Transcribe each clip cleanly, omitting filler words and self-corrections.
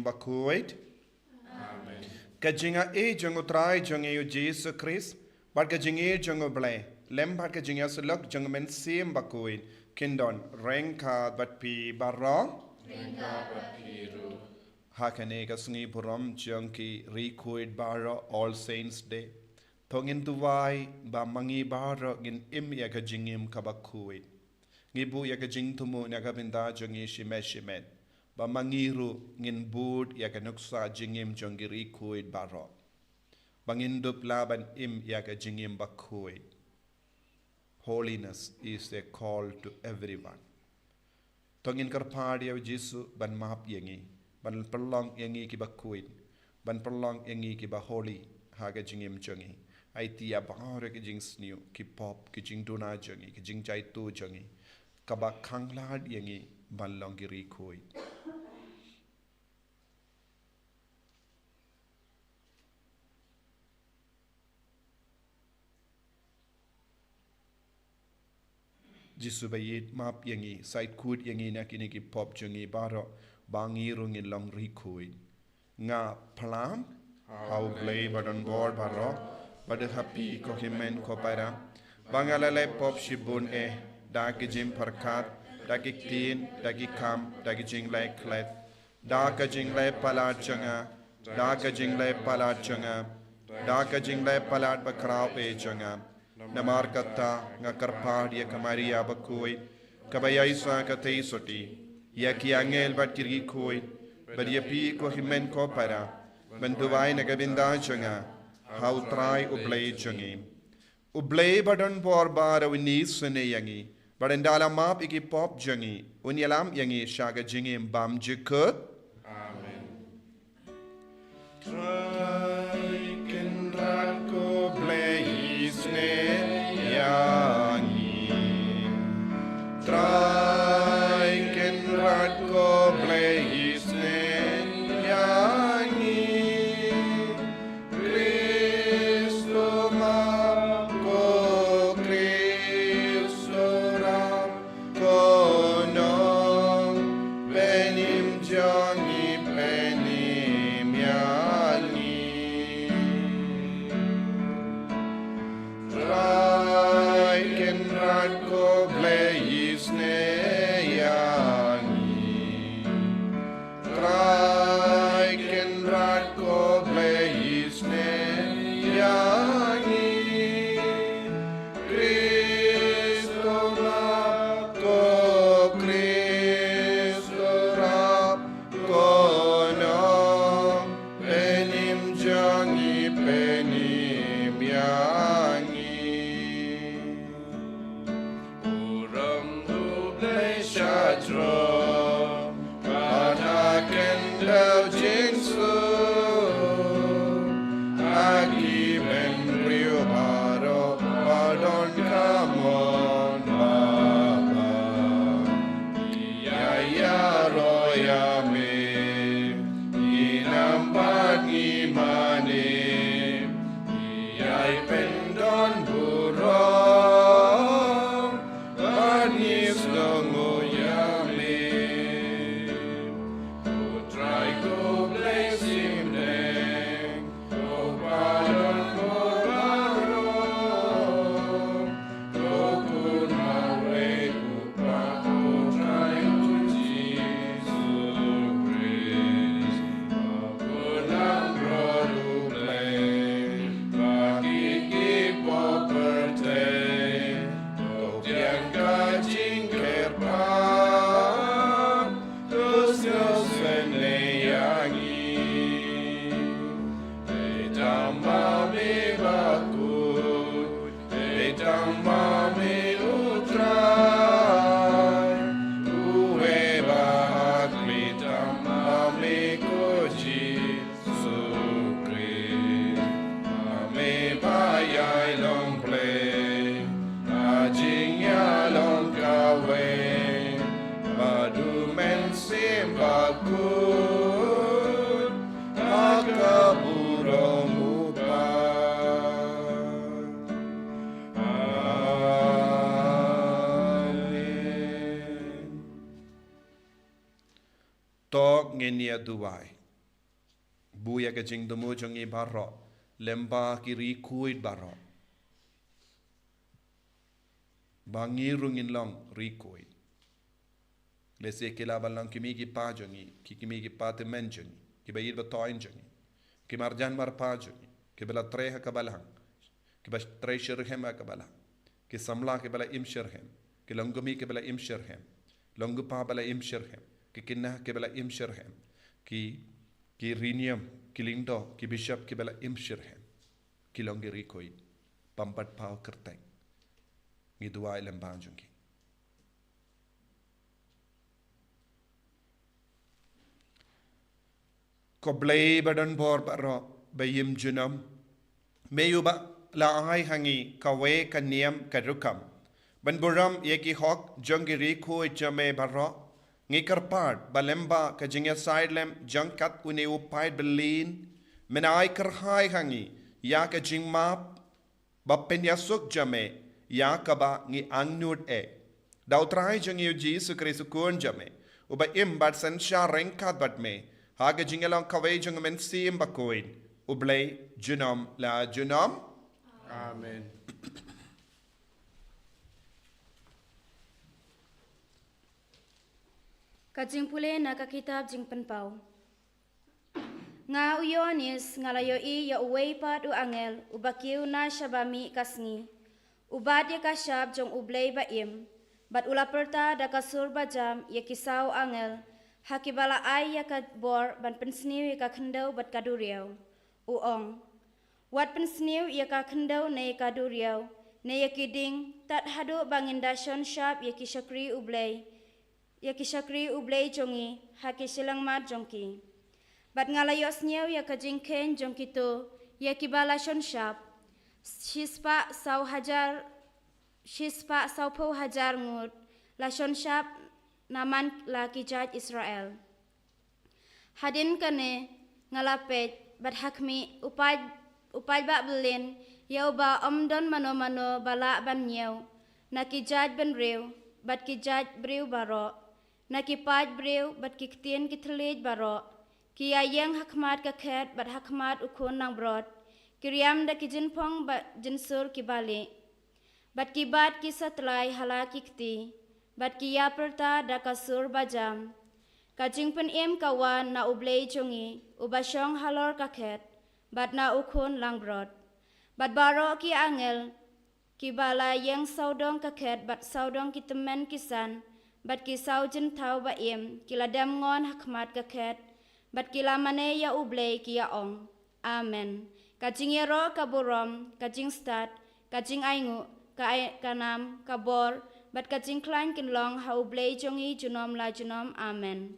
Bakhuid. Kajinga e jungo trai jungo yu Jesus Christ. But kajinga jungo blay. Lem but kajinga sulok jungo men sim Bakhuid. Kindon renka but pi barong. Hakanega Sngi Puram Junki Rekuid Bara All Saints Day. Tongin Duwai ba mangi bara gin im yaka jingim kabakhuid. Ngibu yaka jing tumu yaka binda jungi shimet. Ba mangiru ngin bud yaka nuksa jingim jungi rekuid bara. Bangin dupla ban im yaka jingim bakhuid. Holiness is a call to everyone. Tongin karpadi of Jesu ban mahap yangi. Ban perlong yangi ki bakhuid. Ban perlong yangi ki ba holy haga jingim jungi. Lait-ïa bahare ki jing sniu ki pop ki jing duna jungi ki jing jai tu jungi. Kaba kanglad yangi ban long ki rekuid. Jesu bayit map yangi Saitjaiñ yangi na kini ki pop jungi baro bangi rungin long rekuid. Nga plam how play but on board baro but happy ko himen ko para bangalale pop shibun da ki jim parkat da ki tin da ki kam da ki jing lai klet da ka jing lai palat changa da ka jing lai palat changa da ka jing lai palat bakrao e changa namar kata nga karpad ya kamaria bakhuid kabaya isa katei soti ya ki angel bat kiri khoi but ya pi ko himen ko para banduwai na gabinda changa how try ublay jungi. Ublay badan por bara winis sene yangi. Badan dalam map iki pop jungi. Unyalam yangi shaga jingi bam jikut. Amen. Try ken rako blay sne yangi. Try ken rako blay sne yangi. Ngenia Duwai. buya ka jing dumu jongi baro lemba kiri kuid baro bangi rungin long rikuid lese kila balang kimi ki pa jongi kimi ki pa te men jongi ki bayir ba toin jongi ki marjan mar pa jongi ki bela treha ka balang ki bas tre shirhem ka balang ki samla ki bela im shirhem ki langumi ki bela im shirhem langu pa bela im shirhem ki kinna ki bela im shirhem ki rinium ki lindo ki bishop ki bela im shirhem ki longi rikoid pampat pau kerteng ngi dua ilam banjungi ko blay badan bor baro bayim junam meyuba la ai hangi kawe kaniam kadukam ban buram yeki hok jongiri ko jame baro ngi karpad balemba ka jinga sidelem jangkat une upai belin menai karhai hangi ya ka jingmap bapen yasuk jame ya kaba ngi angnud dautrai jangi Jesu Kristu kun jame uba im bat san sha renkat bat me haga jingalong kawai jang men sim Bakhuid ublay junam la junam Amen. Kajing pule na ka kitab jing penpau. Nga uyonis ngalayo ya uway pat u angel ubakiw na shabami kasngi. Ubad ya kasyab jong ublay baim. Bat ulaperta da kasur bajam ya kisaw angel. Hakibala ay ya kadbor ban pensniw ya kakendaw bat kaduriyaw. Uong. Wat pensniw ya kakendaw na ya kaduriyaw. Na ya kiding tat hado bangindasyon syab ya kisyakri ublay. Ya kisyakri ublay jongi haki silang mat jongki. Bat ngalayos niyaw ya kajingken jongki to ya kibalasyon syab. Shispa saw po hajar ngut lasyon syab naman la kijat Israel. Hadin kane ngalapet bat hakmi upad ba belin yaw ba omdon mano bala ban niyaw nakijat ben rew bat kijat brew baro nakipad brew bat kiktin kithlej baro kiyayang hakmat kakhet bat hakmat ukon nang brod Kiriam da kijinpong bat jinsur kibali. Bat kibat kisatlay hala kikti. Bat kiyaperta da kasur bajam. Kajingpen im kawan na ublay chungi. Ubasyong halor kaket. Bat na ukon langbrod. Bat baro ki angel. Kibala yang saudong kaket bat saudong kitemen kisan. Bat kisaw jintaw ba im. Kiladam ngon hakmat kaket. Bat kilamane ya ublay kiyaong. Amen. Kajing yero kaburom, kajing stad, kajing aingu, kanam, kabor, bat kajing klein kinlong haublay jongi junom la junom, amen.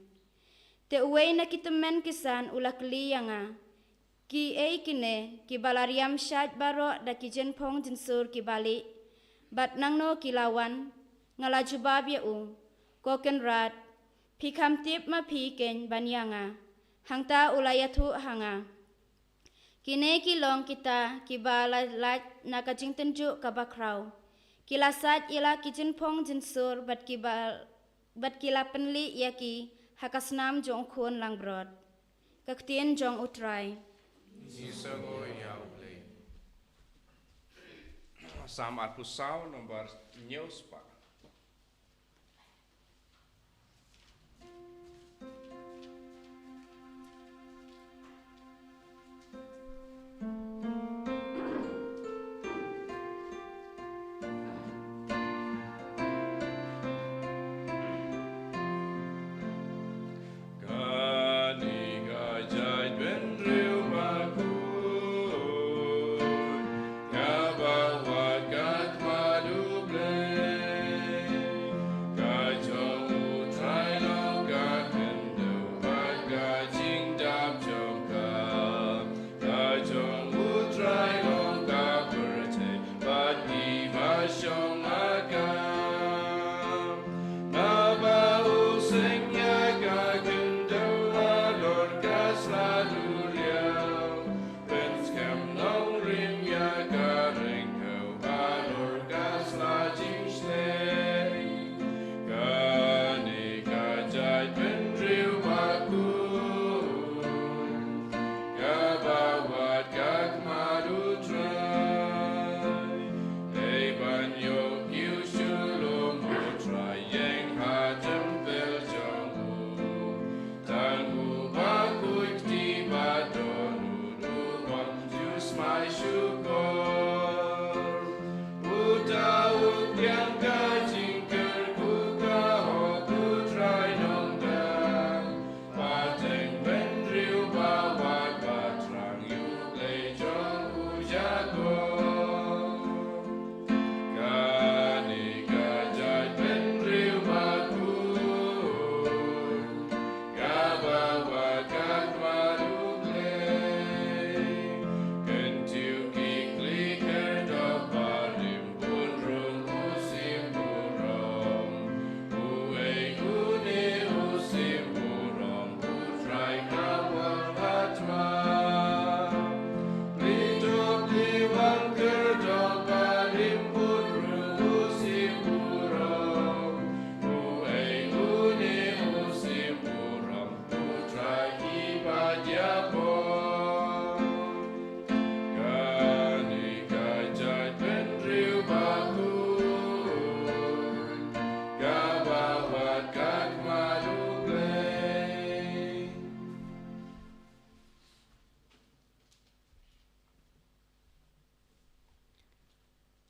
Te uwe na kitemen kisan ulakli yanga, ki kine, ki balariam syad baro da ki jenpong jinsur ki bali, bat nangno kilawan, ngalajubab ya koken rat, pikam tip ma piken banyanga, hangta ulayatu hanga. Kine kilong kita kibala lat nakajing tenjuk kabakraw. Kilasat ila kijinpong jinsur bat kila penli yaki hakasnam jong kun langbrod. Kaktien jong utray. Isango yauble. Samar pusaw nomor nyuspa. Bless.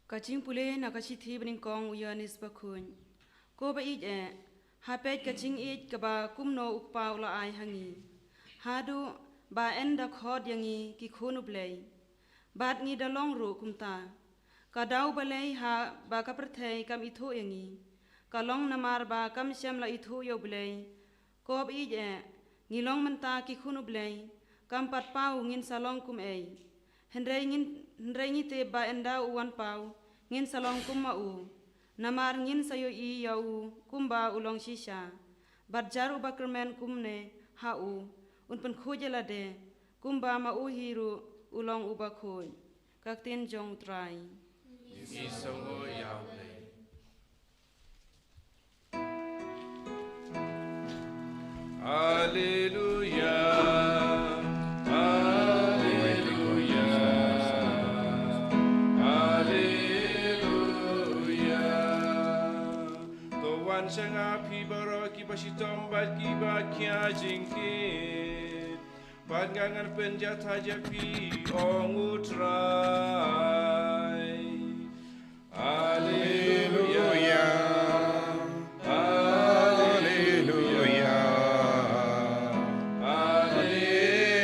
Kacing pule na kacithi bringkong uyanis Bakhuid. Ko ba ij hapet kacing ij kaba kumno ukpa ula ai hangi. Hadu ba enda khod yangi ki khunu blei. Bat ngi dalong ru kumta. Kadau balei ha ba kaperthei kam ithu yangi. Kalong namar ba kam syam la ithu yo blei. Ko ba ij ngilong menta ki khunu blei. Kam pat pau ngin salong kum ei. Hendrei ngi te ba enda uwan pau. Ngin salong kumma u. Namar ngin sayo I ya u kumba ulong shisha. Barjaru bakermen kumne ha u. Unpen khojela de. Kumba ma u hiru ulong u Bakhuid. Kaktin jong trai. Isongo yaule. Hallelujah. Sanga pibara ki basitom bat ki ba kya jingkit bat ngangan penjata japi ong utrai. Hallelujah. Hallelujah. Hallelujah.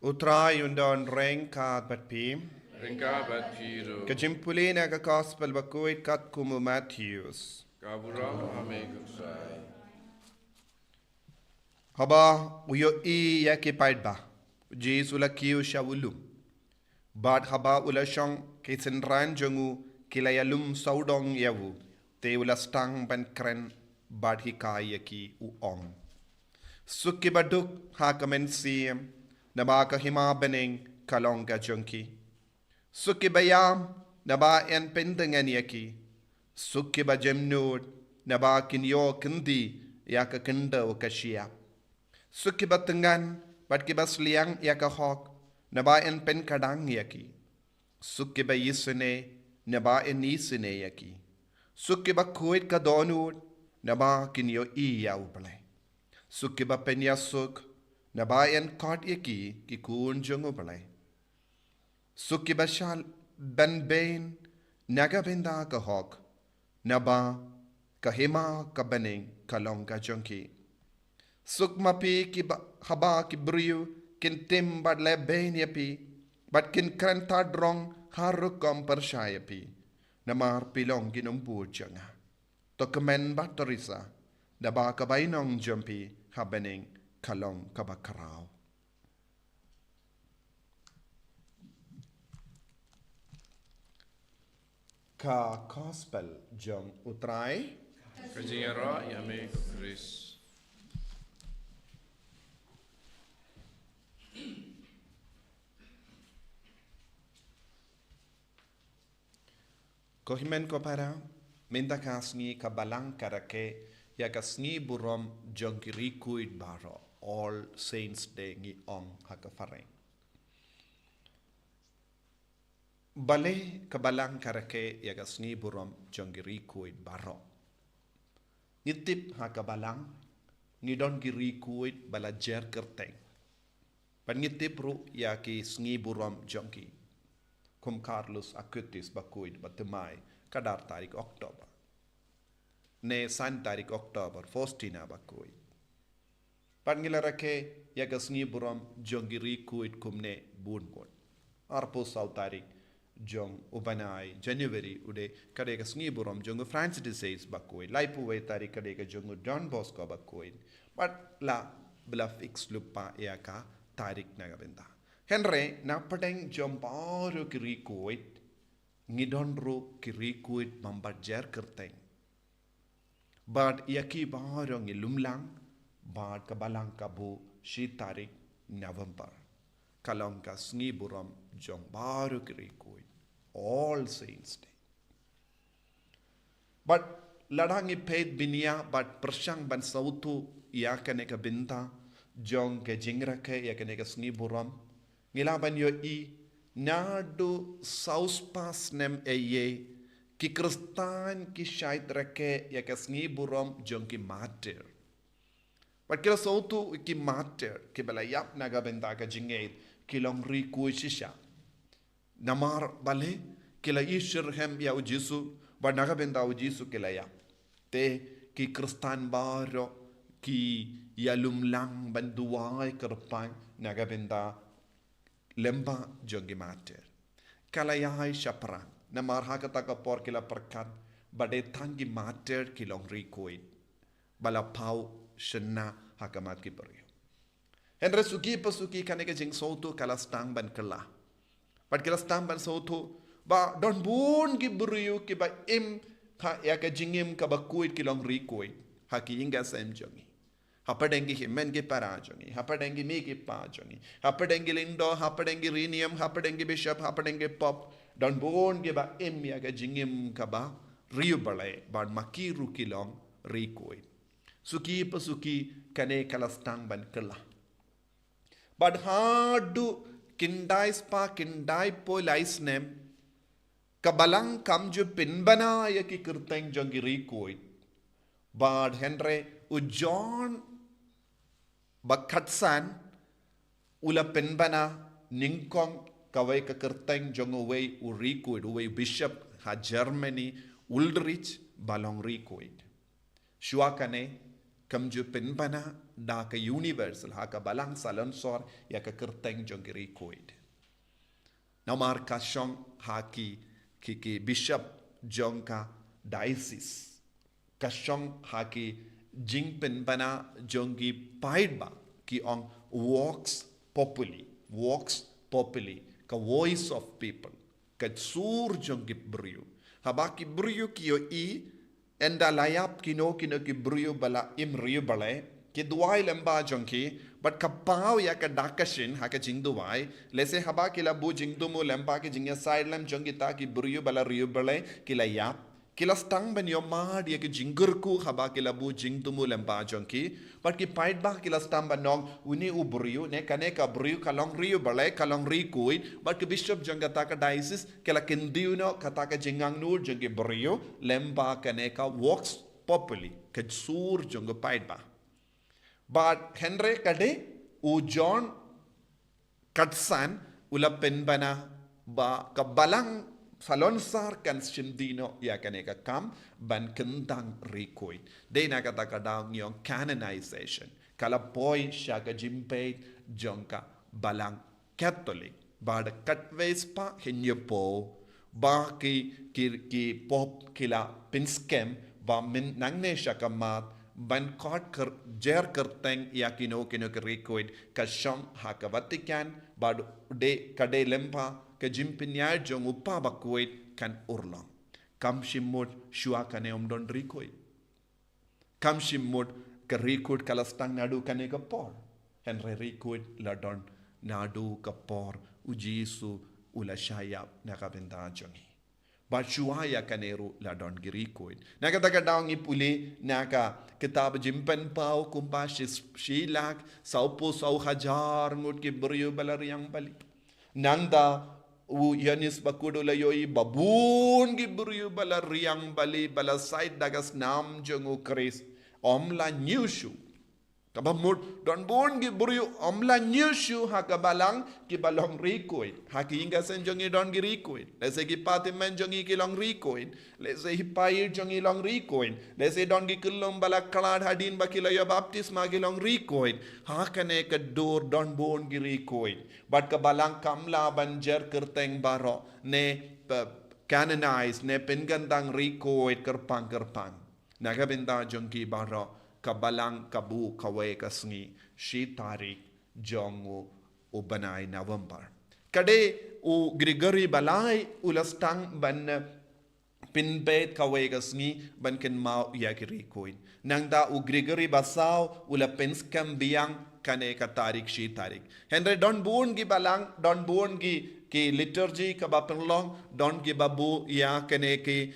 Utrai undon reng kat bat pim. Ringkabat Piro. Kajimpulina ka Gospel Bakhuid kat kumu Matthews. Kaburam Hamekuksai. Haba uyo I yaki paidba. Jesu la kiu shawulu. Bad haba ula shong kisin ran jongu kilayalum saudong yawu. Te ula stang ban kren bad hikai yaki uong. Suki baduk ha kamen siem. Nabaka hima bening kalong ka jonki. Suki bayam naba en pendengan yaki. Suki ba jemnud naba kinyo kendi yaka kenda o kashia. Suki ba tengan bat ki bas liang yaka hok naba en pen kadang yaki. Suki ba yisene naba en yisene yaki. Suki ba kuit ka donud naba kinyo I yaw balay. Suki ba penya suk naba en kot yaki ki kun jongo balay. Suki bashal ben bain naga benda ka hok naba kahima ka bening kalong ka jonki. Suk mapi ki haba ki briu kin tim bad le bain yapi but kin kranta drong harukom pershayapi namar pilong ginumpu janga. Tokemen batorisa naba ka bainong jompi ha bening kalong ka bakarao. Ka Gospel jong utrai Kajira Yamek Chris. Kohimen ko para minta ka Sngi ka balang karake ya ka Sngi burom jong kirikuid baro All Saints Day ngi ong hakafareng. Bale kabalang karake yaga Sngi burom jonggiri kuit baro. Ngitip ha kabalang ngidon giri kuit bala jer kerteng. Pan ngitip ru ya ki Sngi burom jongki. Kum Carlos akutis Bakhuid batemai kadar tarik Oktober. Ne san tarik Oktober Faustina Bakhuid. Pan ngilarake yaga Sngi burom jonggiri kuit kumne bunbun. Arpo sau tarik jong ubanai January ude kadeka Sngi burom jong Francis disease Bakhuid laipu we tari kadeka jong Don Bosco Bakhuid but la bla fix lupa ka tarik nagabenda Henry na padeng jom baru kiri kuit ngidon ru kiri kuit mambajer kerteng but yaki baru ngilumlang bad kabalang kabu shi tarik November kalong ka Sngi burom jong baru kiri kuit All Saints Day. But ladangi paid binia but persyang ban sautu ya kaneka binta jong ke jingrake ya kaneka Sngi buram ngilaban yo I nadu sauspas nem eye ki kristan ki shait rake ya ke Sngi buram jong ki martyr. But kira sautu ki martyr ki bala yap naga binta ka jingait kilong rikui shisha. Namar bale kila ishir hem ya ujisu ba nagabenda ujisu kila ya. Te ki kristan baro ki yalumlang banduai kerpang nagabenda lemba jongi mater. Kalayai shaprang namar hakata kapor kila perkat bade tangi mater kilong rikuid bala pau shena hakamat ki beriu. Henry suki pasuki kaneke jing sotu kala stang ban kala. But kala stang ban sotu ba don bun ki beriu ki ba im ha ya ka jingim ka Bakhuid kilong rikuid haki inga sem jongi. Hapadengi himen ki para jongi, hapadengi mi ki pa jongi, hapadengi lindo, hapadengi rinium, hapadengi bishop, hapadengi pop, don bun ki ba im ya ka jingim ka ba riu balai ba makiru kilong rikuid. Suki pasuki kane kala stang ban kala. But hadu kindai spa kindai po lais nem kabalang kamju pinbana ya ki kirteng jongi rikuid. But Henry ujon bakhatsan ula pinbana ningkong kawai ka kirteng jong away u rikuid away bishop ha Germany Ulrich balong rikuid. Shua kane kamju pinbana da ka universal ha ka balang salonsor ya ka kirteng jongi rikuid. Namar ka shong ha ki bishop jongka diocese. Ka shong ha ki jing pinbana jongi paidba ki on vox populi ka voice of people ka sur jongi brio. Habaki brio kiyo I enda layap kino ki brio bala im rio bala ki duai lemba jonki but kapau ya ka dakashin ha ka jing duai lese habaki la bu jing dumu lemba ki jingya side lem jongi ta ki brio bala rio bala ki layap kila stang ben yo mad ya ki jingurku habaki la bu jing dumu lemba jonki but ki paid ba kila stang ban nong uni u brio ne kane ka brio kalong rio bala kalong rikuid but ki bishop jonga ta ka diocese kila kindiuno kata ka jingang nur jongi brio lemba kane ka vox populi ka sur jonga paid ba. But Henry kade u John katsan ula penbana ba kabalang salonsar kan shimdino ya kaneka kam ban kendang rikuid. De na kata kadang yung canonization. Kala boy siya ka jimpay jonka balang Catholic. Ba da katways pa hinyo po ba ki pop kila pinskem ba min nangne siya ka mat ban kot jer kerteng ya kino ka rikuid ka shong ha ka Vatican ba de kade lempa ka jimpinyar jong upa Bakhuid kan urlong. Kam shimod shua kane don rikuid. Kam shimod ka rikuid kalastang nadu kane ka por. Henry rikuid ladon nadu ka por ujisu ula shayap nakabenda jongi. Ba shua ya kaneru ladon girikuid. Nakataka daong ipuli naka kitab jimpen pau kumpa shilak saupo sau hajar ngut ki beriu balariang bali. Nanda u yanis bakudo layoi babun gi beriu balariang bali bala side dagas nam jongu kris omla nyushu. Kabamut don bon gi beriu omla nyushu hakabalang ki balong rikuid. Haki inga sen jongi don gi rikuid. Lese ki pati men jongi ki long rikuid. Lese hipair jongi long rikuid. Lese don gi kulum bala kalad hadin bakila yo baptisma ki long rikuid. Hakane ka dur don bon gi rikuid. But kabalang kamla banjer kerteng baro ne canonize ne pengandang rikuid kerpang. Nagabinda jongi baro kabalang kabu kawe kasngi shi tarik jongu ubanai November. Kade u Gregory balai ulastang ban pinbet kawe kasngi ban ken mau yakiri koin. Nangda u Gregory basaw ula penskam biang kane ka tarik shi tarik. Henry don buon gi balang don buon gi ki liturgy ka bapenlong don gi babu ya kane ki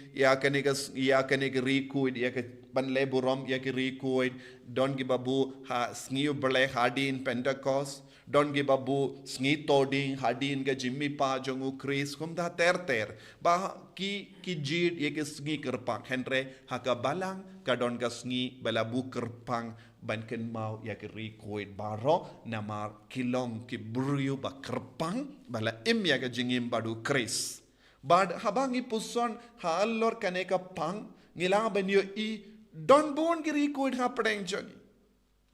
rikuid ya ban leburom ya ki rikuid don gi babu ha sngi bale hadin Pentecost don gi babu sngi toding hadin ga jimmi pa jongu Chris kumda ter ba ki jid ya ki sngi kerpak Henry ha ka balang kadon ka sngi bala bu kerpang ban ken mau ya ke record baro namar kilong ki bryu ba kerpang bala im ya ke jingim badu kris bad habangi puson halor kaneka pang ngila banyo I don bon ki record ha pdeng jogi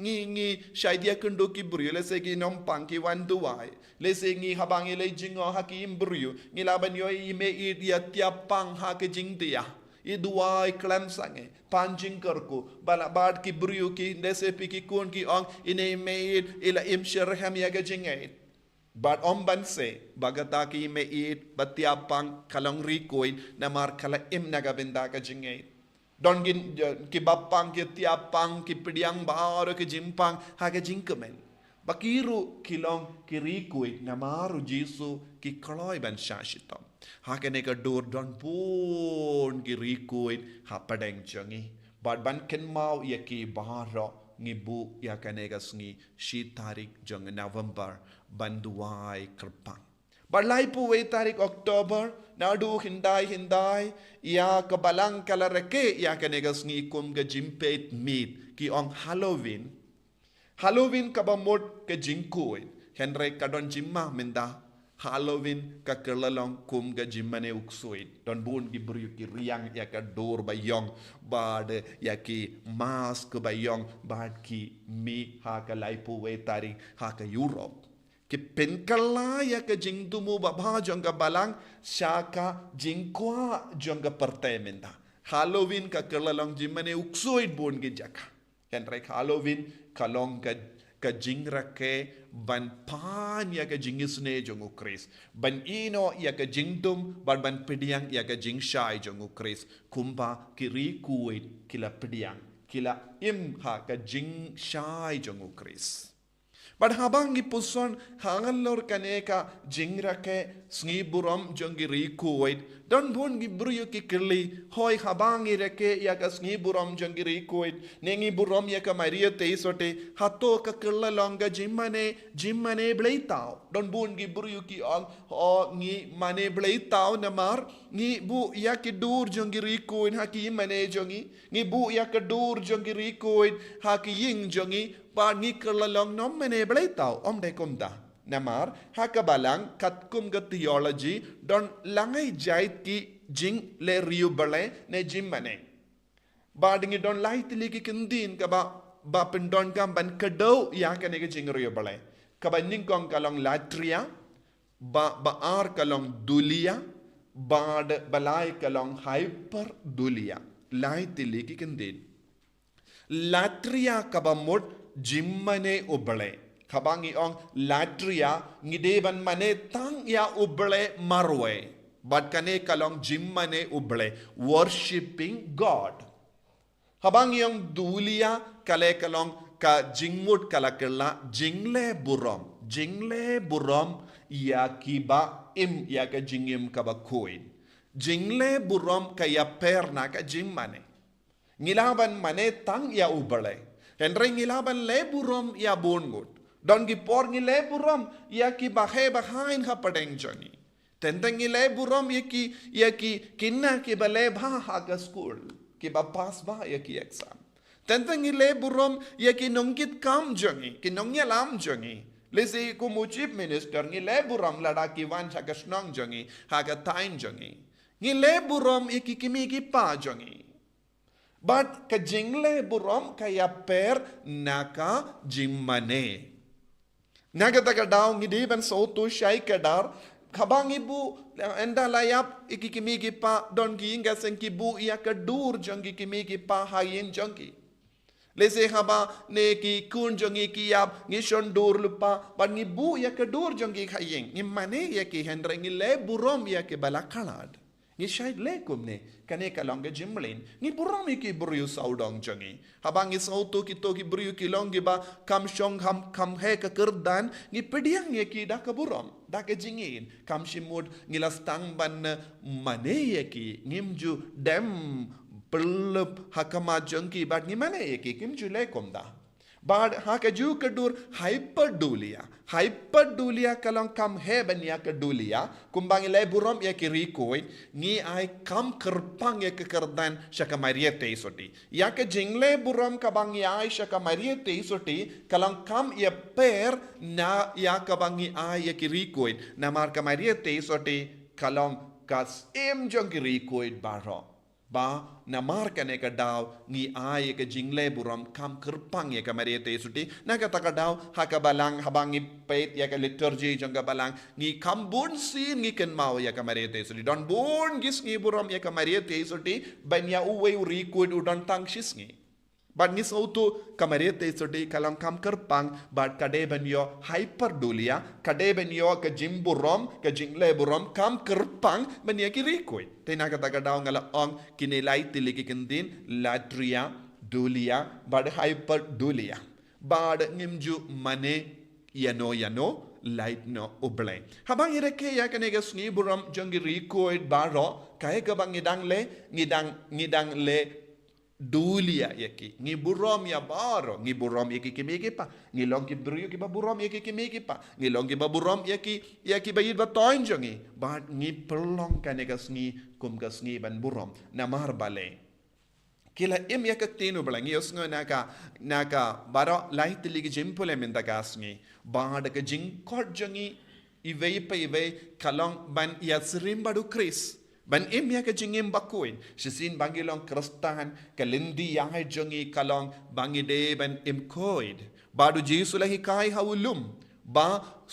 ngi shaidia kundo ki bryu le se ki nom pang ki wan duai le se ngi habangi le jingo ha ki bryu ngila banyo I me I dia tiap pang ha ke jing dia I duai klam sange panjing kerku bala bad ki bryu ki desepi ki kun ki ong ine meit ila im sherham ya ga jingai but om ban se bagata ki meit batiapang kalong rikoin namar kala im naga benda ka jingai don gin ki bapang ki tiapang ki pidiang baaro ki jimpang ha ga jingkemen bakiru kilong ki rikoin namaru jisu ki koloi ban shashitom hakane ka dur don pun ki rikuin ha padeng changi bad ban ken mau ya ki baharo ngibu ya kane ka sngi shi tarik jong November banduai kerpang bad lai pu we tarik October nadu hindai ya kabalang kala reke ya kane ka sngi kum ga jimpet meet ki ong Halloween kabamot ka jingkuin henry kadon jimma menda Halloween ka kerlalong kum ga jimmane uksuit don bun gi bru ki riang ya ka dor bayong bad ya ki mask bayong bad ki mi ha ka laipu we tari ha ka Europe ki penkala ya ka jingdumu baba jong ka balang shaka jingkwa jong ka pertemenda Halloween ka kerlalong jimmane uksuit bun gi jaka henry Halloween kalong ka jingrake ban pan ya ka jingisne jongu kris ban ino ya ka jingdum ban pidiang ya ka jingshai jongu kris kumba kiri kuit kila pidiang kila im ha ka jingshai jongu kris But habang ipuson hangalor kaneka jingrake sngiburom jongi rikuit don bon gibruyo kikirli hoy habang ireke yaka sngiburom jongi rikuit nengi burom yaka maria teisote hato ka kirla longa jimmane bleitao don bon gibruyo ki ong o ngi mane bleitao namar ngi bu yaki dur jongi rikuit haki mane jongi ngi bu yaka dur jongi rikuit haki ying jongi pa ngi kerlalong nom mene bleitao om de kumda namar hakabalang katkum ga theology don langai jait ki jing le riu bale ne jimmane ba dingi don laitili ki kindin ka ba pendon kam ban kado ya ka ne jing riu bale ka ba ning kong kalong latria ba ar kalong dulia ba de balai kalong hyper dulia laitili ki kindin latria ka ba mod jimmane ubale kabangi ong latria ngideban mane tang ya ubale marwe but kane kalong jimmane ubale worshipping God kabangi ong dulia kale kalong ka jingmut kalakela jingle burom ya kiba im ya ka jingim ka bakuin jingle burom ka ya perna ka jimmane ngilaban mane tang ya ubale Henry ngilaban leburom ya bongut. Don gipor ngi leburom ya ki bahain ha padeng joni. Tentang ngi leburom ya ki kinna ki bale bha ha ka school. Ki ba pass ba ya ki exam. Tentang ngi leburom ya ki nongkit kam joni. Ki nongya lam joni. Lesi ko mu chief minister ngi leburom lada ki wan ha ka snong joni. Ha ka tain joni. Ngi leburom ya ki kimi ki pa joni. But ka jingle burom kaya per naka jimmane. Naga taga daw ngidi ban so tu shai kadar kabang ibu enda layap ikikimigi pa don ginga senki bu iya kadur jongi kimigi pa hayin jongi. Lese haba ne ki kun jongi ki yap ngishon dur lupa ban ngi bu iya kadur jongi hayin ngimane ya ki hendra ngi le burom ya ke balakalad. Ngi shait le kumne kane kalonga jimlin ngi burom ki buryu saudong jongi habang is auto ki to ki buryu ki longi ba kam shong kam he ka kerdan ngi pediang ye ki da ka burom da ka jingin kam shimud ngi lastang ban mane ye ki ngimju dem perlup hakama jongi bat ngi mane ye ki kimju le kumda Bad hakaju kadur hyperdulia kalong kam heben ya kedulia kumbang ilai burom ya kirikoin ni ai kam kerpang ya kekerdan syaka mariete isoti ya ke jingle burom kabang ya ai syaka mariete isoti kalong kam ya per na ya kabang ai ya kirikoin na mar ka mariete isoti kalong kas jong kirikoin baro ba na marka ne ka daw ngi ay ka jingle buram kam kerpang ya ka mariete suti na ka daw ha ka balang habangi pait ya ka liturgy jong ka balang ngi kam bun sin ngi ken mau ya ka mariete suti don bun gis ngi buram ya ka mariete suti ban ya uwe uri kud udon tang shis ngi But ni sautu kamarete sodi kalang kam kerpang but kade ben yo hyperdulia kade ben yo ke jimburom ke jingle burom kam kerpang ben ya kirikoi tena kata kadaw ngala ong kinilai tiliki kendin latria dulia but hyperdulia but ngimju mane yano light no uble habang ireke ya kanega sngi burom jongi rikoi baro kaya kabang ngidang le dulia yaki ngi burom ya baro ngi burom yaki kimiki pa ngi long ki brio ki ba burom yaki kimiki pa ngi long ki ba burom yaki bayid ba toinjongi but ngi perlong kanega sngi kum ka sngi ban burom namar bale kila im yakatinu bala ngi osngo naka baro light ligi jimpule minda gasngi bad ka jing kod jongi ive kalong ban yasrim badu kris ban im ya ka jingim Bakhuid sisin bangilong kristan kalindi yahay jongi kalong bangide ban im koid badu jisulahi kai hawulum ba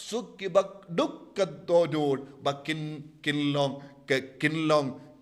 suk ki bak duk ka dodod ba kinlong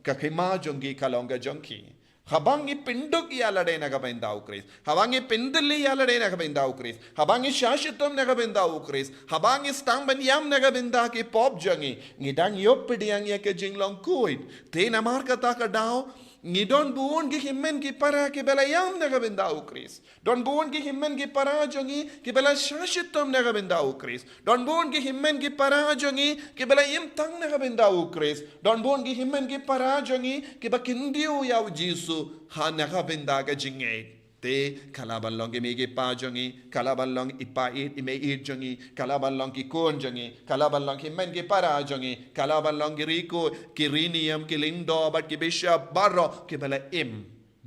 ka khima jongi kalong ka jonki habangi pinduk yalade na kabendau kris habangi pindli yalade na kabendau kris habangi shashitum na kabendau kris habangi stangban yam na kabenda ki pop jangi ngidang yopidiang ya ke jinglong kuit te na marka ta ka dau ngidon buon ki himmen ki para ki bela yam na kabendau kris don buon ki himmen ki para jangi ki bela shashitum na kabendau kris don buon ki himmen ki para jangi ki bela yim tang na kabendau kris don buon ki himmen ki para jangi ki ba kindiu yaw jisu ha na kabenda ka jingay te kalabalong ki megi pa jangi kalabalong ipait imeit jangi kalabalong ki kon jangi kalabalong ki men ki para jangi kalabalong ki riko ki rinium ki lindo bat ki bishop barro ki bala im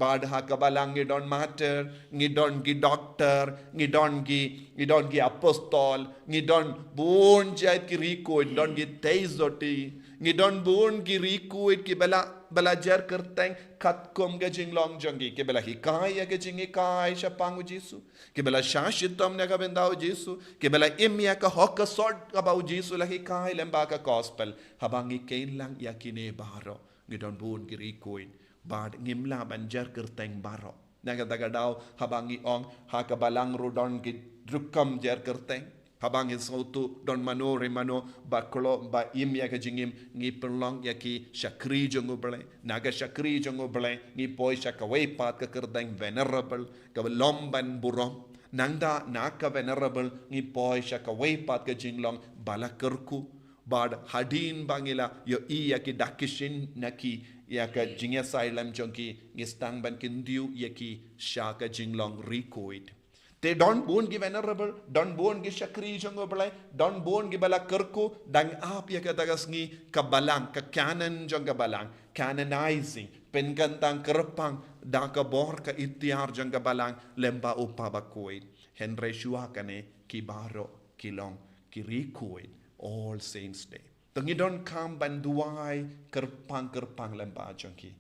badha kabalang ngidon mater ngidon gi doctor ngidon gi apostol ngidon bon jait ki riko ngidon gi teizoti ngidon bon gi riko ki bala jar kerteng kat kom ga jinglong jongi ke bela hikaya ga jingi kai shapangu jisu ke bela shashitam ne ga bendau jisu ke bela imya ka hokka sort about jisu la hikai lemba ka gospel habangi kailang yakine baro ngidon bun giri koin bad ngimla ban jar kerteng baro naga daga daw habangi ong hakabalang rudon gi drukam jar kerteng habang sautu don mano remano baklo ba imya ka jingim ngi perlong yaki shakri jongo ble naga shakri jongo ble ngi poi shakaway pat ka kerdang venerable ka lomban burom nangda naka venerable ngi poi shakaway pat ka jinglong balakerku bad hadin bangila yo i yaki dakishin naki yaka jingya sailam jonki ngi stang ban kindiu yaki shaka jinglong rikoid They don't bone give venerable, don't bone give shakri jongo balai, don't bone give bala kerku, dang ap ya katagasngi kabalang, ka canon jonga balang, canonizing, penkantang kerpang, daka bor ka itiar jonga balang, lemba upa Bakhuid, Henry Shuakane, kibaro, kilong, kirikuid, all saints day. Tangi don't come banduai kerpang lemba jonki.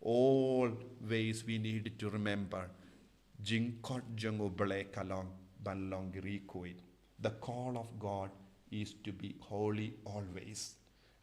All ways we need to remember. Jingkot jango bale kalong banlong rikuid. The call of God is to be holy always.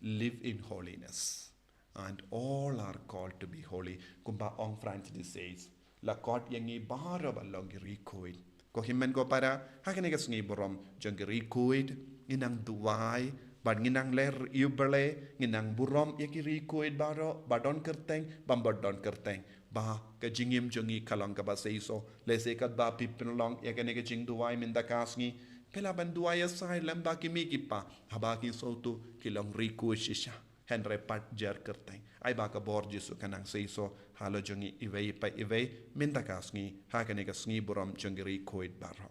Live in holiness. And all are called to be holy. Kumba Ong Francis says, La kot yangi bara banlong rikuid. Ko himmen ko para hakanigas ngi borom jang rikuid inang duwai bad nginang ler yubale nginang burom yaki rikuid baro badon kerteng bambadon kerteng. Ba ka jingim jongi kalang ka ba seiso lese kat ba pipinlong ya kane ka jing duwai minda kasngi pela ban duwai asai lamba ki miki pa habaki sotu kilong riku shisha Henry pat jer kerteng. Ai ba ka bor Jesu kanang seiso halo jongi iwei pa iwei minta kasngi hakane kasngi buram jongiri koid barho.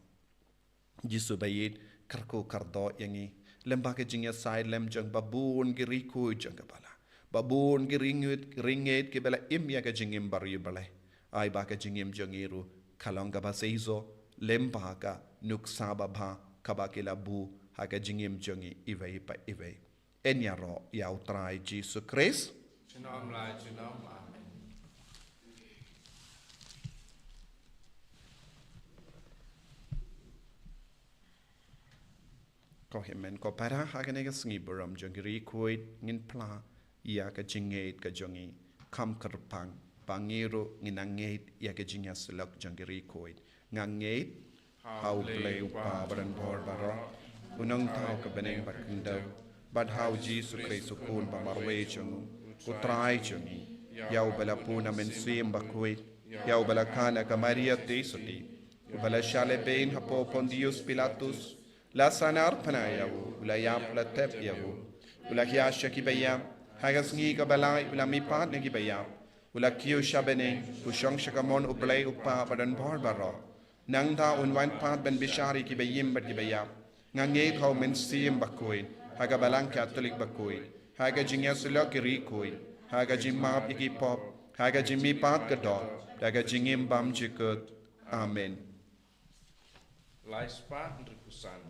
Jesu bayit karko kardo yangi lemba ke jingya sai lem jong babun giri koid jong bala. Babun giringet ke bala imya ke jingim bar yu bala. Ai ba ka jingim jongiru kalong ka ba seiso lemba ka nuksa babha kabakila bu haka jingim jongi iwei pa iwei. Enyaro yau trai Jesu Christ. Shalom lai, shalom. Amen. Ko himen ko para hagane ga sngi buram jongiri koid ngin pla ya ka jingate ka jongi kam kerpang pangiro nginangate ya ka jinga selok jongiri koid ngangate how play upa baran bor baro unang tao ka beneng bakindau but how Jesus Christ ukun pa marwe jongu utrai jongi yau bala puna men sim Bakhuid yau bala kana ka Maria tesoti bala shale bein hapo Pontius Pilatus la sanar panayawu la yap la tep yawu la kiasha ki bayam hagas ngi ka balai la mi pat ne ki bayam la kiu shabene pushong shakamon uplay upa badan bor baro nang ta unwan pat ben bishari ki bayim bat ki bayam ngange thau men sim Bakhuid haga balang Catholic Bakhuid haga jingya sulok ki rikoid haga jimap iki pop haga jimmi pat ka do haga jingim bam jikut amen. Lai spa ndrikusan.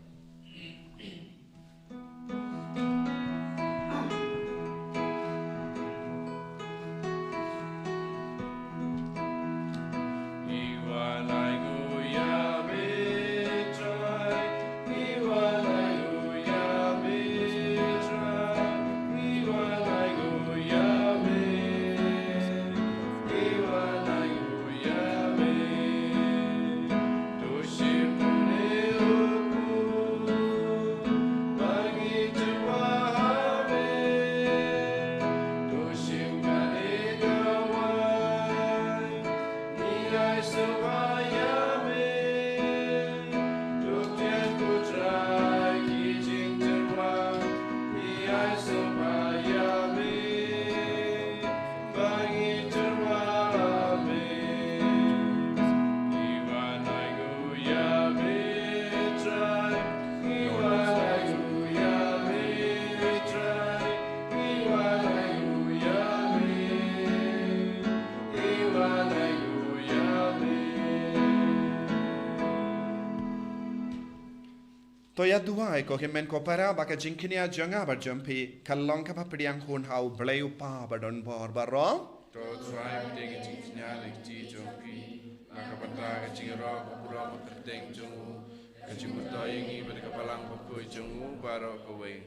Toya duai ko himen ko para baka jinkinia janga bar jumpi kalong ka papriang hun hau bleu pa badon bor baro To try ding jinya le ji jongki. Maka pata ka jingro ko pura ko terteng jongu. Ka jimuta ingi ber ka palang ko jongu baro ko we.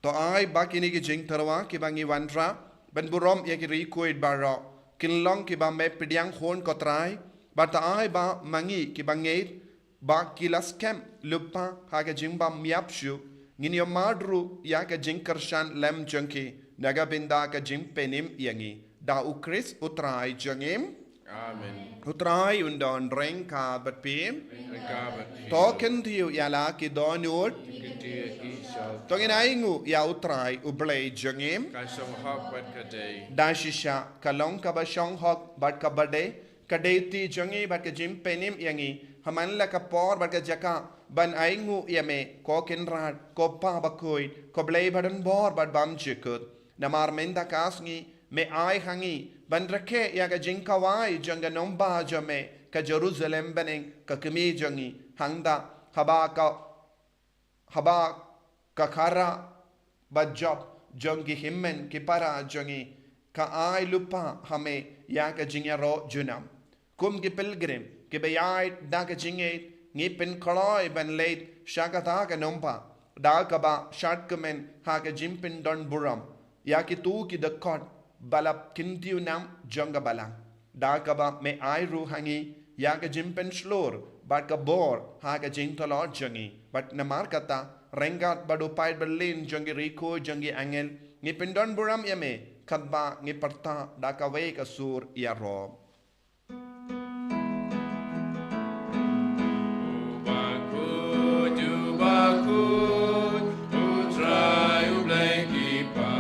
to ai bakini ki jing tarwa ki bangi wantra ben burom ye ki ri koid baro kinlong ki ba me priang hun ko trai but ai ba mangi ki bangeit ba kilas kem lupa haga jingba miapshu ngini madru ya ka jing kyrshan lem junki naga binda ka jing penim yangi da ukris utrai jangim Amen. utrai undon reng ka bat pim Rekabat. token tiu yala ki donut Ketia isal. tongin aingu ya utrai ublay jangim Ka song hop bat ka day. dashisha kalong ka ba shong hok bat ka bade kadeti jangi bat ka jim penim yangi haman la ka por bat ka jaka ban aingu yame ko kinrat ko pa Bakhuid ko blay badan bor bat bam chikut namar menda kasngi me ai hangi ban rakhe ya ka jinkawai janga nomba jame ka Jerusalem beneng ka kemi jangi hangda haba ka khara bajop jongi himmen ki para jongi ka ai lupa hame ya ka jingero junam kum ki pilgrim ki bayai da ka jinge ngi pen khloi ban late shakata ka nompa da ka ba shat kemen ha ka jimpin don buram ya ki tu ki the court balap kintiu nam jonga balang da ka ba me ai ru hangi ya ka jimpen shlor bat ka bor ha ka jintolo jongi but namar kata rengat badu pai berlin jongi riko jongi angel ngi pendon buram yame kabba ngi parta da ka we ka sur ya ro Bakhuid, utrai ublay ki pa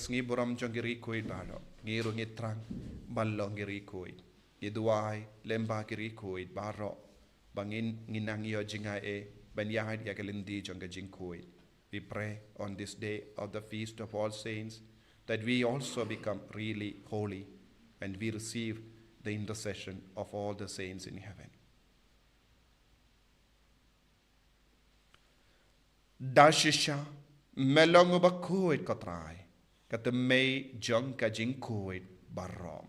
sngi buram jongiri koi baro ngiru ngitrang ballong ngiri koi yeduai lemba kiri koi baro bangin nginang yo jinga e banyahid yakalindi jonga jinkoi. We pray on this day of the Feast of All Saints that we also become really holy and we receive the intercession of all the saints in heaven. Dashisha melongo Bakhuid katrai katamay jong kajinkoid barom.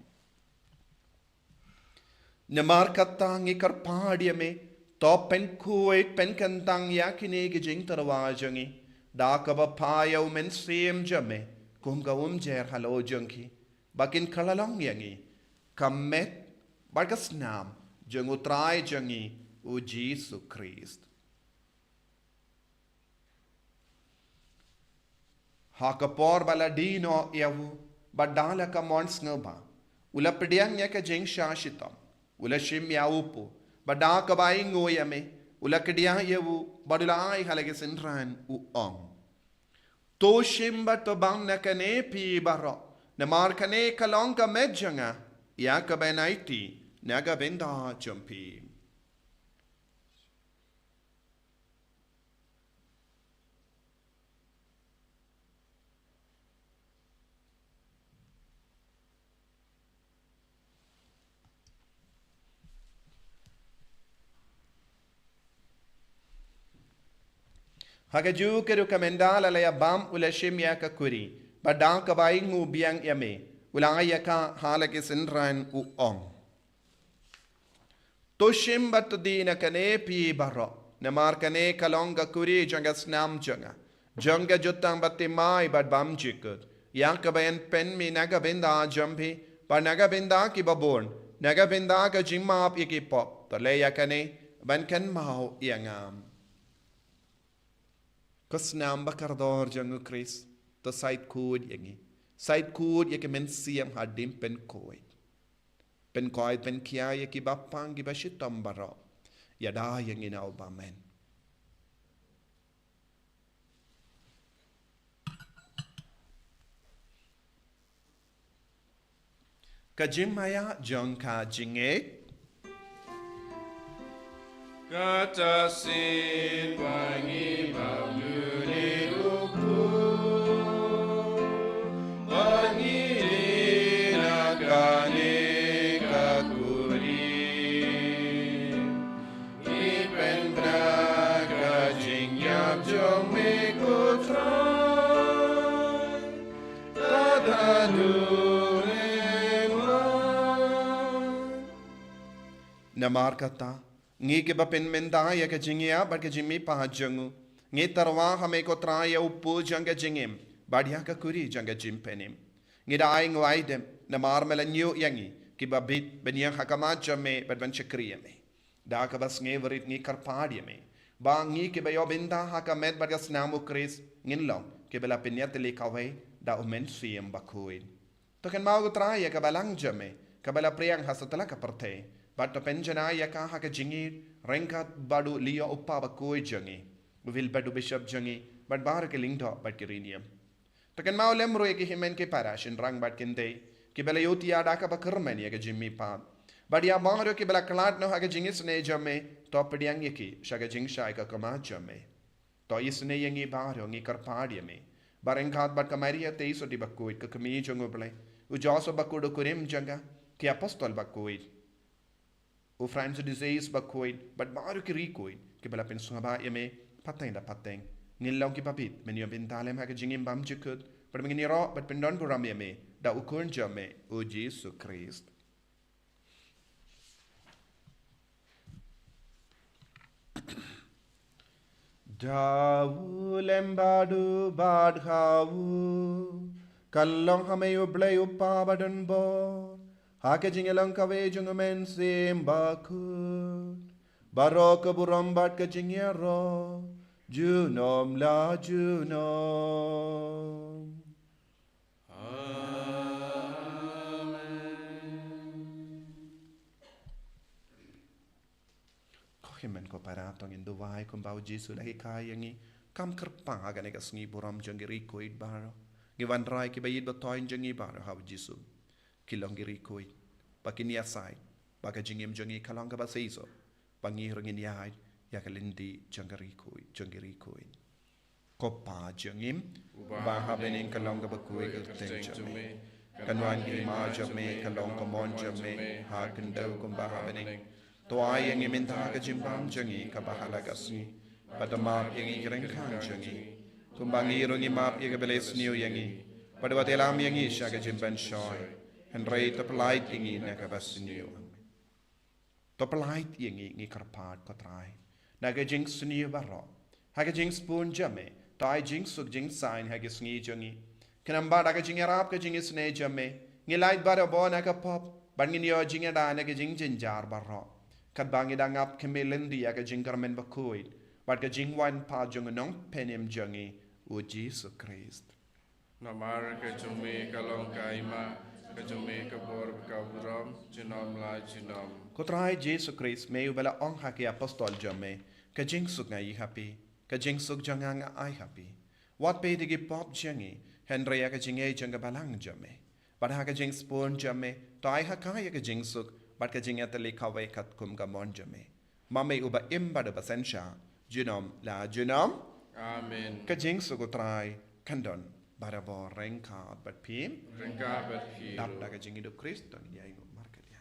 Namar katang ikarpadiame to pen kuid pen kantang yakine gijing tarwajangi dakaba payaw men siem jame kum gawum jer halo jongki bakin kalalong yangi kamet barkasnam jong utray jangi u Jesus Christ. Hakapor baladino yavu badala ka mons ngaba ula pediang ya ka jeng shashitam ula shim yaupu badaka bai ngoyame ula kedia yavu badulai halage senran u ong to shimba to bang na kane pi baro na mar kane kalong ka medjanga ya ka benaiti naga benda jumpi. Hagaju keru kamendala la bam ula shimya ka kuri badang ka bai ngu biang yame ula ya ka halake senran u ong to shimba to dina kane pi baro na mar kane kalonga kuri janga snam janga jutang batte mai bad bam jikut yang ka bayan pen mi naga benda jampi pa naga benda ki babon naga benda ka jimma ap iki pop to le ya kane ban kan mau yangam Kasnam bakardor jangu Chris to side kud yangi side kud yake men siam hadim pen koi pen kia yaki bapang gi bashitam baro yada yangi na obamen kajimaya jongka jinge Kata sin wangi babune ruku wangi nakane kakuri ipen braga jingyap jong mekotran tadadu namar kata ngi ke bapen menda ya ke jingya bar ke jimmi pahajangu ngi tarwa hame ko tra ya upu janga jingim badya ka kuri janga jimpenim ngi dai ngwai dem na mar melanyu yangi ki babit benya hakama jame badban chakriyame da ka bas ngi verit ngi karpadi me ba ngi ke bayo benda hakamet badga snamu kris ngin long ke bela penyat le kawai da umen siem Bakhuid to kan mau tra ya ka balang jame ka bela priang hasatala ka parte But penjana yaka haka jingi renkat badu liya uppa Bakhuid jangi will badu bishop jangi but bar ke lingdo but kirinium to kan mau lemro ke himen ke parash in rang but kinde ke bela yoti ada ka bakarmen ya ke jimmi pa but ya mangro ke bela klat no haka jingi sne jamme to pediang yaki shaga jing shai ka kama jamme to isne yangi baro ngi karpadi me barenkat but kamaria teiso di Bakhuid ka kami jongo ble u joso Bakhuid kurim janga ke apostol Bakhuid O Francis disease Bakhuid, but Maru Kirikoid, Kibala Pensaba Yame, Patang da Patang, Nilong Kipapit, many of Bentalem Hakajing Bam Jukut, but Miniro, but Pendon Buram Yame, da Ukun Jame, O Jesus Christ. Dawu lembadu badhawu, Kalong Hameyu Blayu Pabadan Bo. Hake jingelang kawe jungamen sim Bakhuid barok burambat ka jingero junom la junom Amen. Kohimen ko paratong induwai kumbau Jesu lahi kayangi kam kerpang agane ka sngi buram jangiri koid baro Ngiwan rai ki bayit batoin jangi bar haw jisu. Kilong giri koi. Bakin ya sai. Baka jingim jangi kalong ka baseiso. Bangi rungin yai yakalindi jangari koi. Kopa jangim. Baha bening kalong ka bakui kerteng jame. Kanwan ki ma jame kalong ka mon jame. Ha kendau kumbaha bening. Toa yang minta ka jimbang jangi ka bahala kasni. Pada map yang ikreng kang jangi. Kumbangi rungi map yang beles niu yangi. Pada watelam yangi syaga jimban shoy. Henry topelait yangi naga basniu. Topelait yangi ngi karpat kotrai. Naga jing sniu barro. Haga jing spoon jame. Tai jing suk jing sign haga sngi jangi. Kenamba naga jing arab ka jing isne jame. Ngi light barro bo naga pop. Bangin yo jing ada naga jing jinjar barro. Kat bangi dangap kemelendi aga jing karmen Bakhuid. But ka jing wan pa jung nong penim jangi. O Jesus Christ. Namar ka jume kalong kaima, ka jume ka bor ka buram, jinom la jinom. Kotrai Jesus Christ may ubala ong haki apostol jame, ka jing suk nga i happy, ka jing suk janga nga ai happy. What pay digi pop jangi, Henry ka jing e janga balang jame. But ha ka jing spoon jame, to ai hakaya ka jing suk, but ka jing atali kawai kat kum ka mon jame. Mame uba imba de basensha, jinom la jinom. Amen. Ka jing suk utrai, kandon, barabo rengka bat pim, Rengka bat hiro. dap da ka jing hidup Kristus, ya ingo market ya.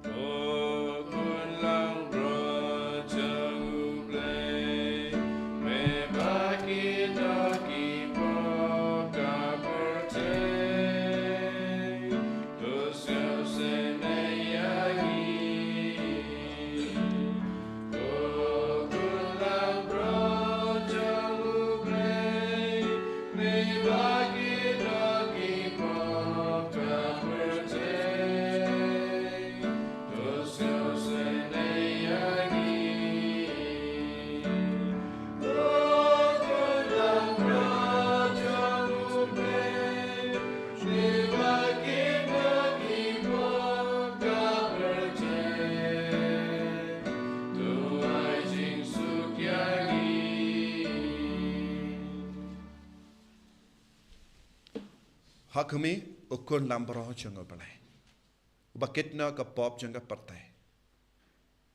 O kun lang bro jang play, me baki doki po ka pertay, to se ne yagi. O kun lang bro jang play, me baki doki po ka pertay. Hakumi ukun lambro jungo balai. Uba kitna ka pop junga partai.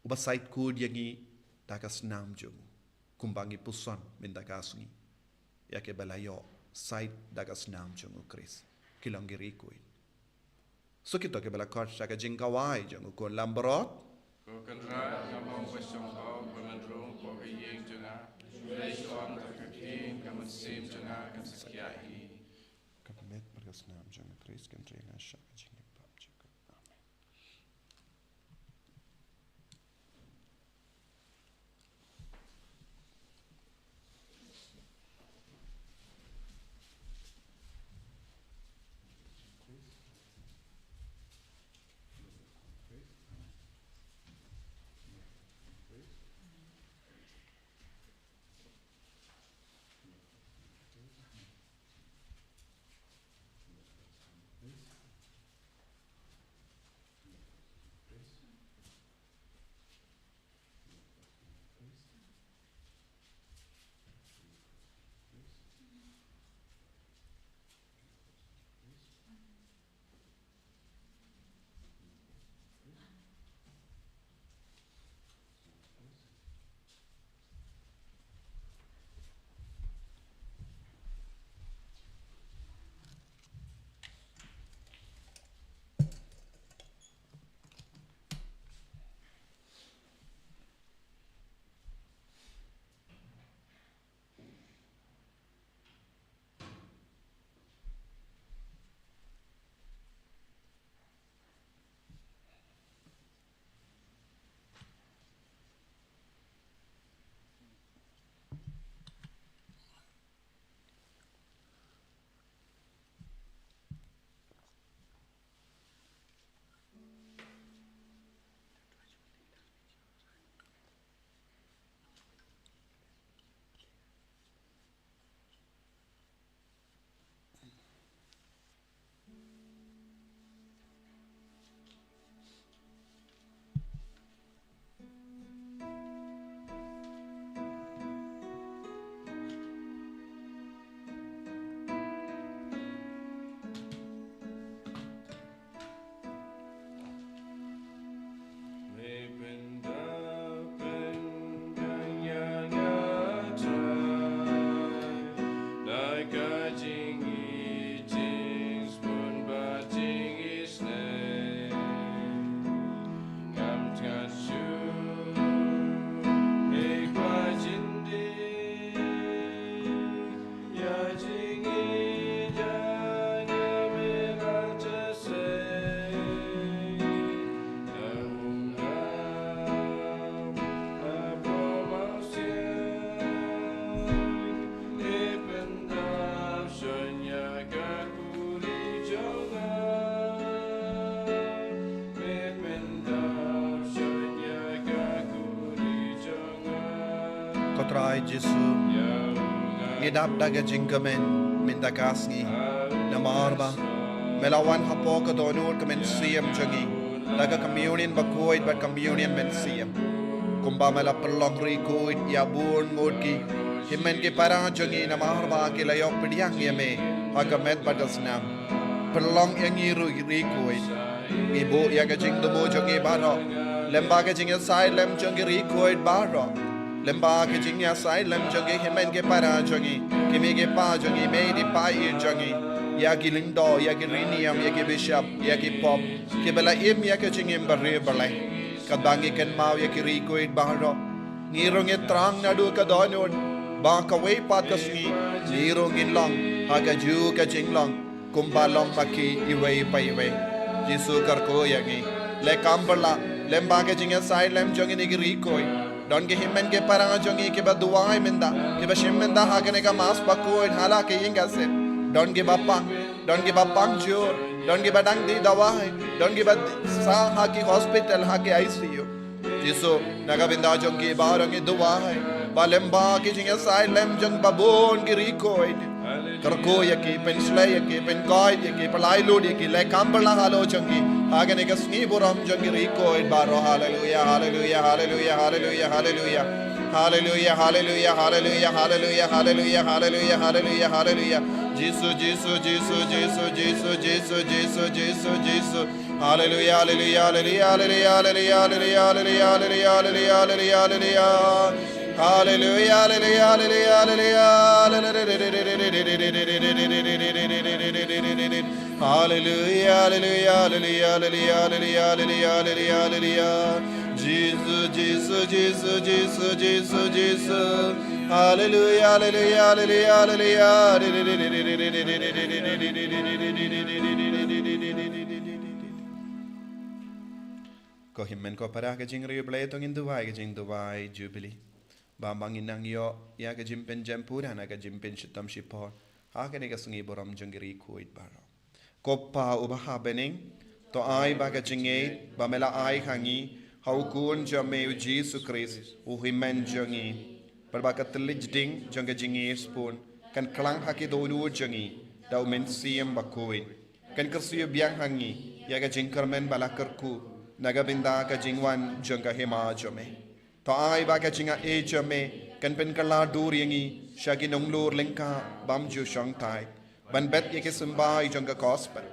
Uba sait kud yangi takas nam jung. Kumbangi puson min takas ni. Yake balayo sait takas nam jungo Chris. Kilangiri kuy. So kito ke bala kort saka jingkawai jungo kun lambrot. Ko kan ra namong kwestiyon ko pamandrong ko kayeng junga. Leis on takakin kamatsim junga kan sakyai. Kapamet berkas nam jungo Chris kan trenga saka jingi pop jungo. Amen. duai Jesu ngidap daga jingkamen minta kasngi namarba melawan hapo ka donur kamen siam jangi daga communion Bakhuid but communion men siam kumba mela perlong rikuid ya bun ngudki himen ke parang jangi namarba ke layok pidiang yame agamet badasnam perlong yang iru rikuid ibu ya ka jing dumo jangi baro lemba ka jing sai lem jangi rikuid baro lemba ke jing ya sai lem jangi himen ke parang jangi kimi ke pa jangi me di pa ir jangi ya ki lindo ya ki riniam ya ki bishop ya ki pop ke bela im ya ka jing im bare bale kadangi ken mau ya ki rikuid baro ngirong etrang nadu ka donon ba ka wei pat ka sngi ngirong in long ha ka ju ka jing long kumba long paki iwei pa iwei Jesu karko yangi le kambala lemba ke jing sai lem jangi ni ki rikuid don ke himen ke parang jangi ke ba duai menda ke ba shimenda ha ke ne ka mas Bakhuid hala ke inga se don ke bapang jur don ke badang di dawai don ke ba sa ha ki hospital ha ke ICU Jesu naga binda jangi barang e duai ba lemba ke jing sai lem jang babon ki rikuid karko yaki penslay yaki penkoid yaki palai lodi yaki le kambala halo jangi hagane ka sni buram jangi rikuid baro hallelujah hallelujah hallelujah hallelujah hallelujah hallelujah hallelujah hallelujah hallelujah hallelujah hallelujah hallelujah hallelujah Jesus Jesus Jesus Jesus Jesus Jesus Jesus Jesus Jesus hallelujah hallelujah hallelujah hallelujah hallelujah hallelujah hallelujah hallelujah hallelujah hallelujah hallelujah hallelujah hallelujah Jesus Jesus Jesus Jesus Jesus Jesus hallelujah hallelujah ko himmen ko para ka jing riu blay tong induwai ka jing duwai jubilee bambang inang yo ya ka jimpen jampura na ka jimpen shitam shipor ha ka ne ka sngi boram jangiri kuit baro koppa ubaha bening to ai ba ka jinge ba mela ai khangi hau kun jame Jesus Christ u himmen jangi parba ka tlijding janga jingi spoon kan klang haki do nu jangi dau men siam Bakhuid kan kersiyo biang hangi ya ka jingkarmen balakarku naga binda ka jingwan janga hema jame to ai ba ka jinga e jame kan pen kala dur yangi shagi nonglur lengka bamju shang tai ban bet ye ke sumbai janga gospel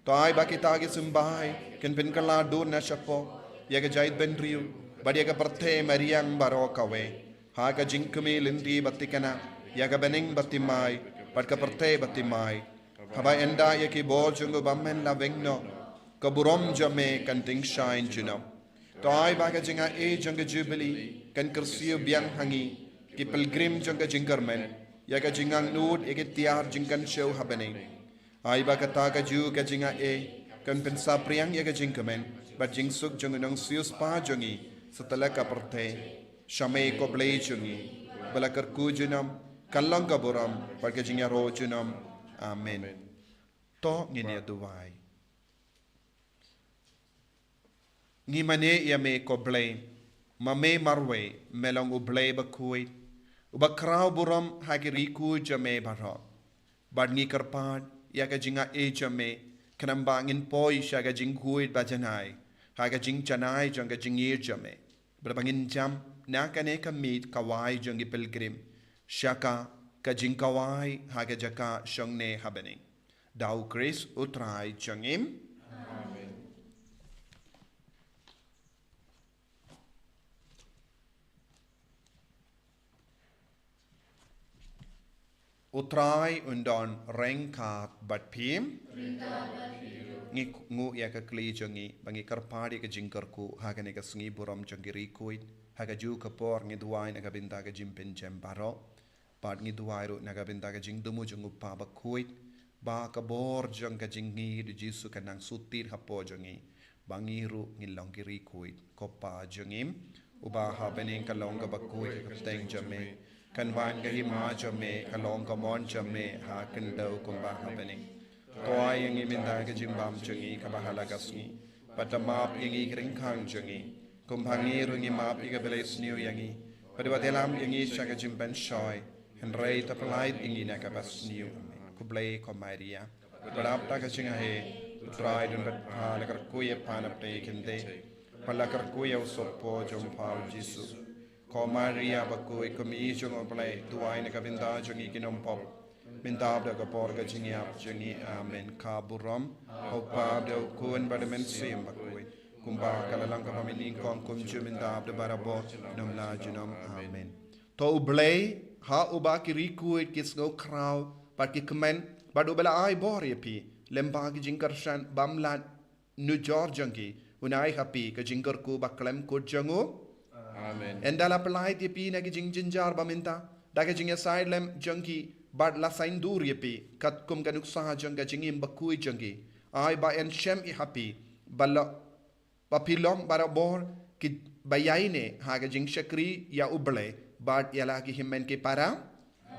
to ai ba kita ke sumbai kan pen kala dur na shapo ye ka jait ben riu bad ye ka parthe mariang baro kawe ha ka jinkme lindi batikana ye ka bening batimai pad ka parthe batimai haba enda ye ki bol jungo bammen la vengno ka burom jame kan ting shine juno to ai ba ka jinga e janga jubilee kan kersiu biang hangi ki pilgrim janga jingarmen ya ka jingang nud e ke tiar jingkan show happening ai ba ka ta ka ju ka jinga e kan pensa priang ya ka jingkamen but jing suk jang nang sius pa jangi satala ka parthe shame ko blay jangi bala kar ku junam kallang ka buram par ka jinga ro junam amen to nginia duwai ngi mane ya me ko blay mame marwe melong u blay Bakhuid ubakrau buram hagiri ku jame baro bad ngi karpad ya ka jinga e jame kanambangin poi shaga jingkuid bajanai haga jing chanai janga jingir jame berbangin jam nakane ka meet kawai jangi pilgrim shaka ka jing kawai haga jaka shangne habening dau Chris utrai jangim amen utrai undon rengkat bat pim ngu ya ka kli jangi bangi karpadi ka jingkarku haga ne ka sngi buram jangi rikuid haga ju ka por ngi duai na ka binta ka jimpen jembaro pad ngi duai ro na ka binta ka jing dumu jungu pa Bakhuid ba ka bor jang ka jingi di Jesu ka nang sutir hapo jangi bangi ru ngi longi rikuid ko pa jangim uba ha bening ka long ka Bakhuid ka teng jame kan wan ka hima jame ka long ka mon jame ha kan dau kumba ha bening toa yang ingin dah kejimbam jangi kabahala kasni pada maaf yang ingin kang jangi kumpangi rungi maaf ika beles niu yangi Pada waktu dalam ini saya jumpa Shoy, Henry terpelait ini nak bas new, kublai komaria. Berapa tak kecingah try dan berpala kerkuya panap deh kende, pala kerkuya usopo jompal Yesus. Komaria Bakhuid kami jong oblai tuai nak binda jong ikinom pop. Binda dah kapor kecingap jongi amen kaburam. Hopap dah ukun pada mensim Bakhuid. Kumba kalalang kapamini kong kumju binda dah barabo nom la junom amen. To oblai ha uba kirikuid kis go kraw pat ki kemen badu bela ai bor pi lemba ki kyrshan bamlat nu jor jangki unai happy ke jingkar ku baklem ku jangu Amen. endala pelai ti pi na ki jinjar baminta da ke jingya side lem jangki bad la sain dur pi kat kum kanuk sa jangga jingim Bakhuid jangki ai ba en shem I happy balla papilom bara bor ki bayaine ha ke jing shakri ya uble bad yala ki himmen ki para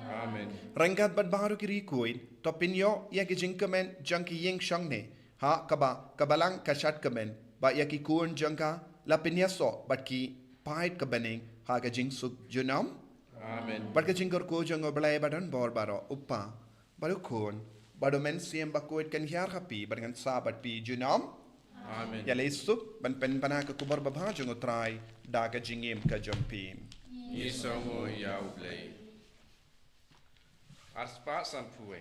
Amen. Rangkat bad baru kiri kuin, topinyo ya ki jingkamen jangki ying shangne, ha kabalang kashat kamen, ba ya ki kuin jangka, lapinya so, bat ki pait kabening, ha ka jing suk junam, Amen. bat ka jingkar ko jango belai badan bor baro, uppa, baru kun, baru men siem Bakhuid kan hiar happy, badangan sabat pi junam, Amen. ya leisuk, ban pen panaka kubar babha jango try, da ka jingim ka jompim. Isongo ya ublay. Arspa sampuwe.